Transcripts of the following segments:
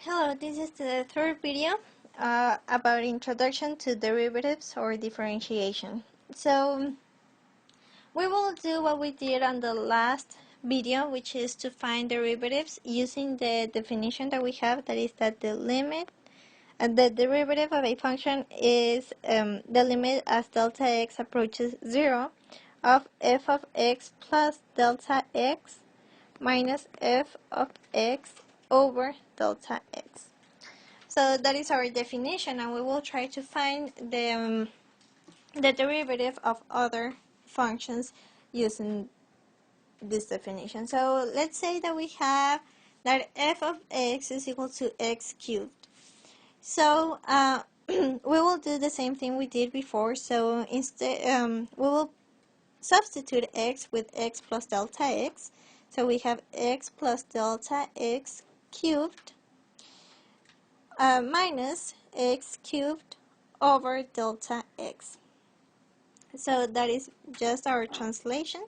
Hello, this is the third video about introduction to derivatives or differentiation. So we will do what we did on the last video, which is to find derivatives using the definition that we have, that is that the limit the derivative of a function is the limit as delta x approaches 0 of f of x plus delta x minus f of x over delta x. So that is our definition, and we will try to find the derivative of other functions using this definition. So let's say that we have that f of x is equal to x cubed. So we will do the same thing we did before. So instead, we will substitute x with x plus delta x. So we have x plus delta x cubed minus x cubed over delta x. So that is just our translation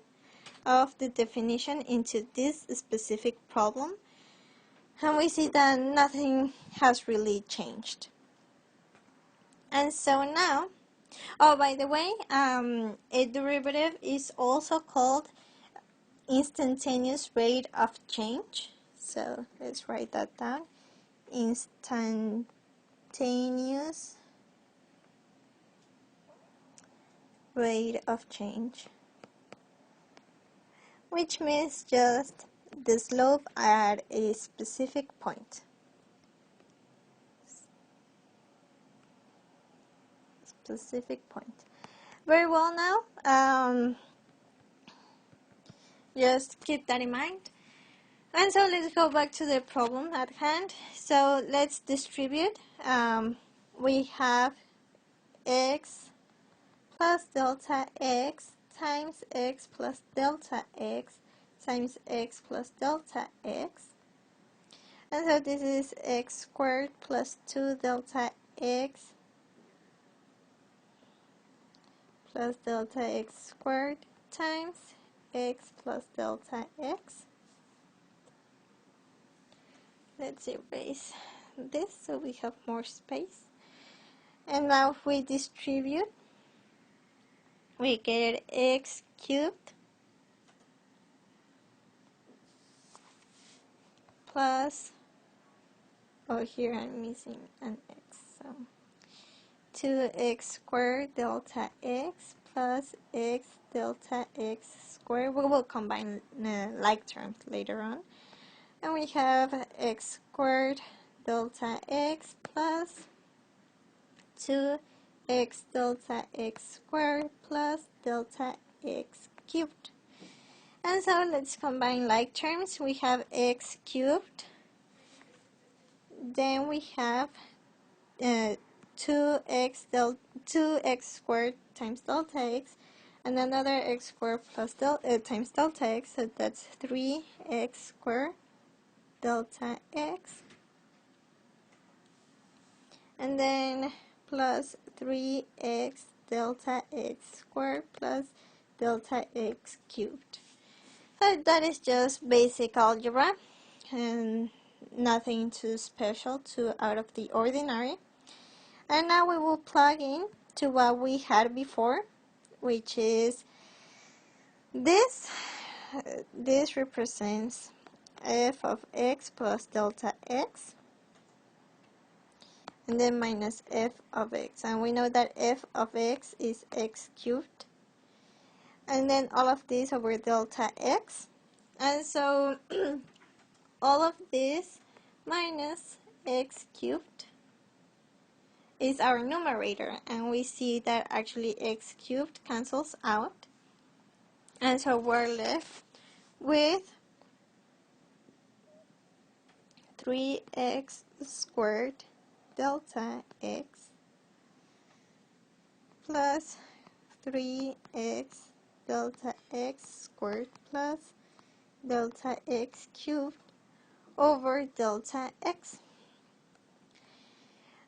of the definition into this specific problem. And we see that nothing has really changed. And so now, oh, by the way, a derivative is also called instantaneous rate of change. So let's write that down. Instantaneous rate of change, which means just the slope at a specific point. Very well. Now, just keep that in mind. And so let's go back to the problem at hand. So let's distribute. We have x plus delta x times x plus delta x times x plus delta x. And so this is x squared plus 2 delta x plus delta x squared times x plus delta x. Let's erase this so we have more space. And now if we distribute, we get x cubed plus, oh, here I'm missing an x, so 2x squared delta x plus x delta x squared. We will combine like terms later on. And we have x squared delta x plus 2x delta x squared plus delta x cubed. And so let's combine like terms. We have x cubed, then we have 2x squared times delta x, and another x squared plus times delta x, so that's 3x squared delta x, and then plus 3x delta x squared plus delta x cubed. So that is just basic algebra and nothing too special, too out of the ordinary. And now we will plug in to what we had before, which is this. This represents f of x plus delta x, and then minus f of x. And we know that f of x is x cubed. And then all of this over delta x. And so all of this minus x cubed is our numerator. And we see that actually x cubed cancels out. And so we're left with 3x squared delta x plus 3x delta x squared plus delta x cubed over delta x.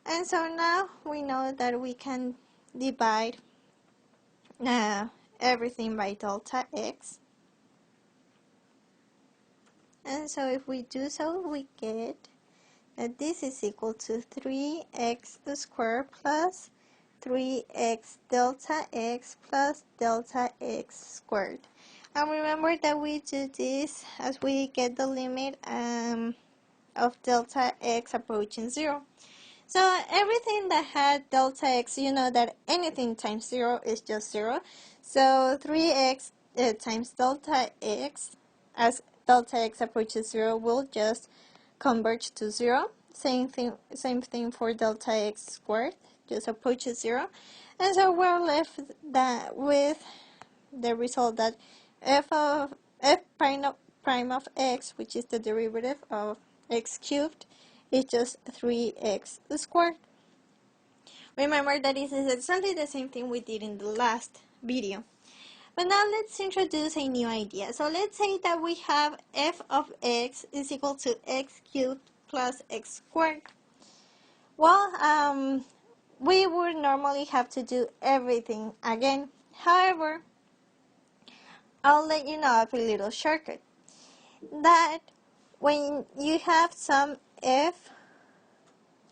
And so now we know that we can divide everything by delta x. And so if we do so, we get this is equal to 3x squared plus 3x delta x plus delta x squared. And remember that we do this as we get the limit of delta x approaching 0. So everything that had delta x, you know that anything times 0 is just 0. So 3x times delta x, as delta x approaches 0, will just converge to 0. Same thing for delta x squared, just approaches 0. And so we're left with the result that f prime of x, which is the derivative of x cubed, is just 3x squared. Remember that this is exactly the same thing we did in the last video. But now let's introduce a new idea. So let's say that we have f of x is equal to x cubed plus x squared. Well, we would normally have to do everything again. However, I'll let you know of a little shortcut. That when you have some f,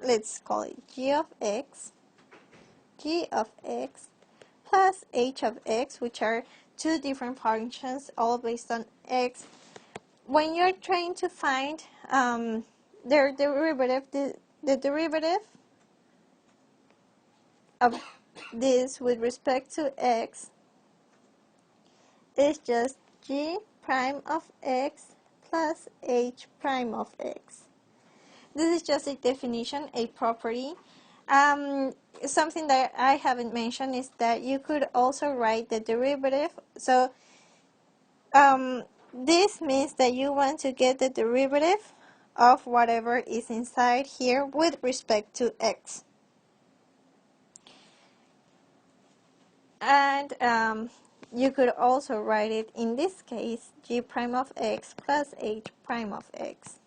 let's call it g of x plus h of x, which are two different functions all based on x. When you're trying to find their derivative, the derivative of this with respect to x is just g prime of x plus h prime of x. This is just a definition, a property. Something that I haven't mentioned is that you could also write the derivative. So this means that you want to get the derivative of whatever is inside here with respect to x. And you could also write it in this case g prime of x plus h prime of x.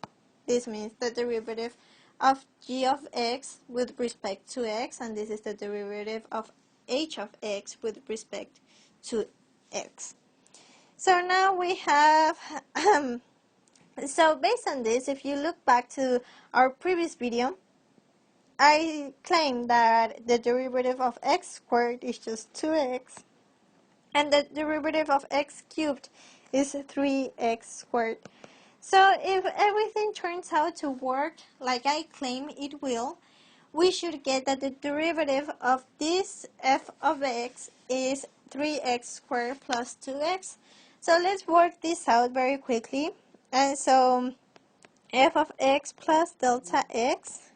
This means the derivative of g of x with respect to x, and this is the derivative of h of x with respect to x. So now we have, so based on this, if you look back to our previous video, I claimed that the derivative of x squared is just 2x, and the derivative of x cubed is 3x squared. So if everything turns out to work like I claim it will, we should get that the derivative of this f of x is 3x squared plus 2x. So let's work this out very quickly. And so f of x plus delta x,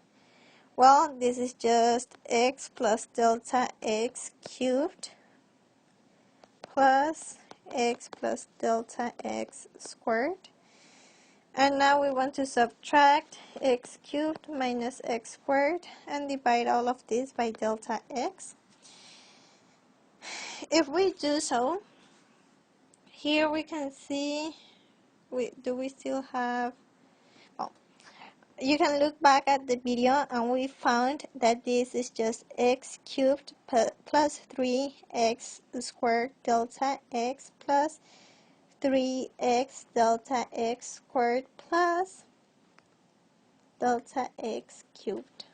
well, this is just x plus delta x cubed plus x plus delta x squared. And now we want to subtract x cubed minus x squared and divide all of this by delta x. If we do so, here we can see, do we still have, oh, you can look back at the video and we found that this is just x cubed plus 3x squared delta x plus 3x delta x squared plus delta x cubed.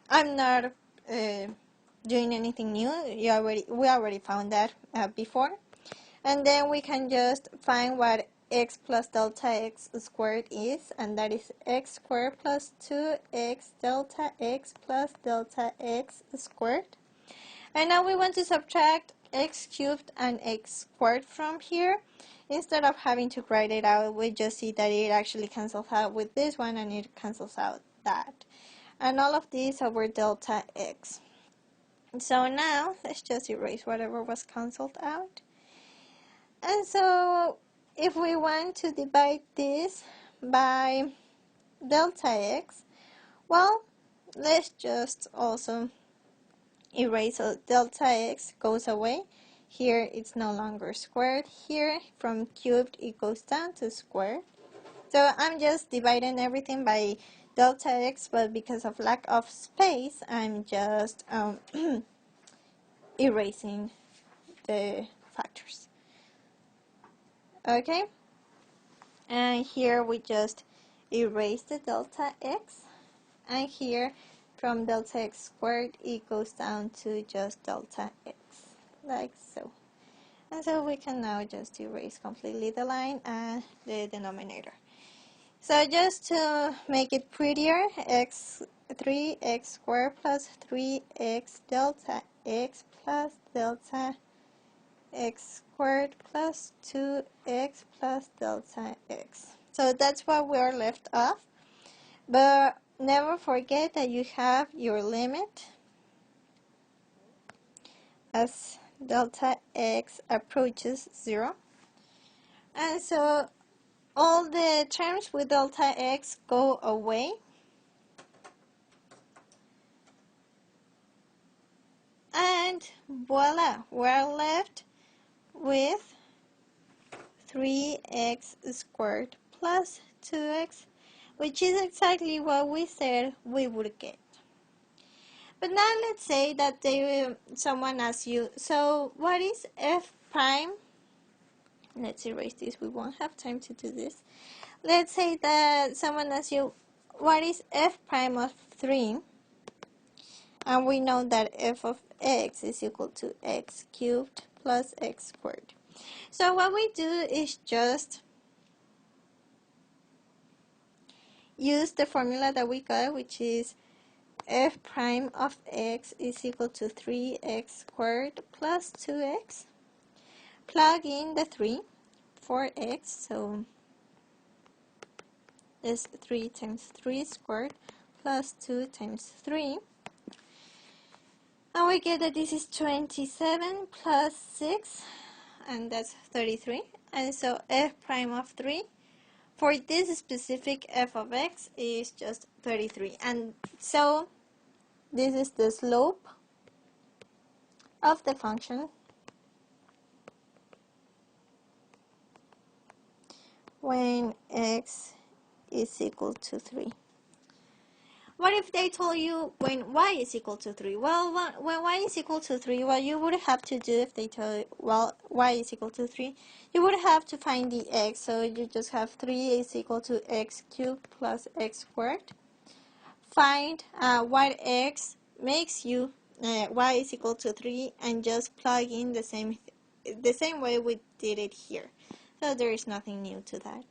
I'm not doing anything new. We already found that before. And then we can just find what x plus delta x squared is, and that is x squared plus 2x delta x plus delta x squared. And now we want to subtract x cubed and x squared from here. Instead of having to write it out, we just see that it actually cancels out with this one and it cancels out that. And all of these over delta x. So now let's just erase whatever was cancelled out. And so if we want to divide this by delta x, well, let's just also erase, so delta x goes away. Here it's no longer squared. Here from cubed it goes down to squared. So I'm just dividing everything by delta x, but because of lack of space, I'm just erasing the factors. Okay, and here we just erase the delta x, and here from delta x squared it goes down to just delta x, like so. And so we can now just erase completely the line and the denominator. So just to make it prettier, 3x squared plus 3x delta x plus delta x squared plus 2x plus delta x. So that's what we're left off. But never forget that you have your limit as delta x approaches 0. And so all the terms with delta x go away. And voila, we're left with 3x squared plus 2x, which is exactly what we said we would get. But now let's say that someone asks you, so what is f prime? Let's erase this, we won't have time to do this. Let's say that someone asks you, what is f prime of 3? And we know that f of x is equal to x cubed plus x squared. So what we do is just use the formula that we got, which is f prime of x is equal to 3x squared plus 2x. Plug in the 3 for x, so it's 3 times 3 squared plus 2 times 3. And we get that this is 27 plus 6, and that's 33. And so f prime of 3 for this specific f of x is just 33. And so this is the slope of the function when x is equal to 3. What if they told you when y is equal to 3? Well, when y is equal to 3, what you would have to do if they tell you, well, y is equal to 3, you would have to find the x. So you just have 3 is equal to x cubed plus x squared. Find what x makes you y is equal to 3 and just plug in the same way we did it here. So there is nothing new to that.